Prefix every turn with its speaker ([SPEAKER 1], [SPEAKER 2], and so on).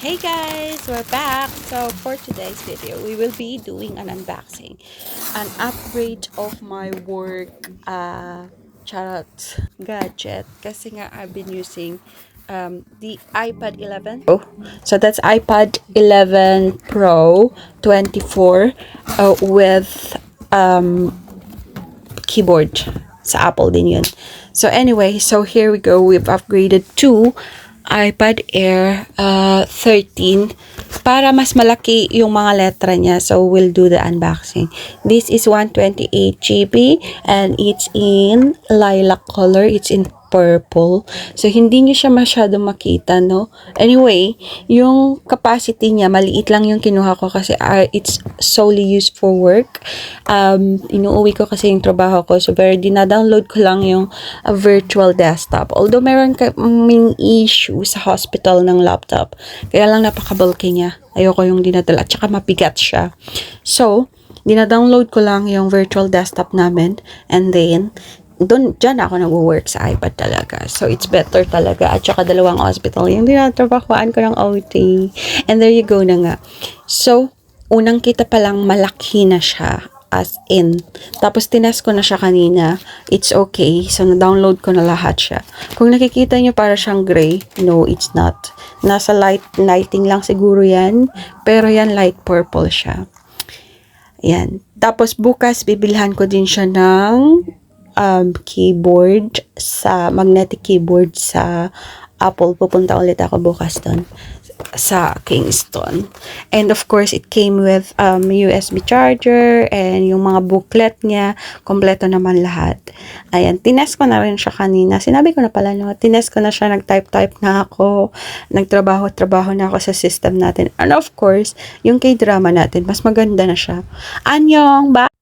[SPEAKER 1] Hey guys, we're back. So for today's video, we will be doing an unboxing, an upgrade of my work charot gadget. Kasi nga I've been using the iPad 11. Oh, so that's iPad 11 Pro 24 with keyboard. Sa Apple din yun. So anyway, so here we go. We've upgraded to iPad Air 13 para mas malaki yung mga letra niya. So we'll do the unboxing. This is 128 GB and it's in lilac color. It's in purple. So, hindi nyo siya masyado makita, no? Anyway, yung capacity niya, maliit lang yung kinuha ko kasi it's solely used for work. Inuuwi ko kasi yung trabaho ko. So, dina-download ko lang yung virtual desktop. Although, meron kaming issue sa hospital ng laptop. Kaya lang napaka-bulky niya. Ayoko yung dinadala. At saka mabigat siya. So, dina-download ko lang yung virtual desktop namin. And then, dyan ako nag-work sa iPad talaga. So, it's better talaga. At saka dalawang hospital. Yung dinatrabahoan ko ng OT. And there you go na nga. So, unang kita pa lang malaki na siya. As in. Tapos, tinest ko na siya kanina. It's okay. So, na-download ko na lahat siya. Kung nakikita nyo para siyang gray, no, it's not. Nasa lighting lang siguro yan. Pero yan, light purple siya. Yan. Tapos, bukas, bibilhan ko din siya ng keyboard sa magnetic keyboard sa Apple. Pupunta ulit ako bukas doon sa Kingston. And of course, it came with USB charger and yung mga booklet niya, kompleto naman lahat. Ayan, tinest ko na rin siya kanina. Sinabi ko na pala, no, tinest ko na siya, nag-type na ako, nagtrabaho na ako sa system natin. And of course, yung K-drama natin, mas maganda na siya. Anyong, bye!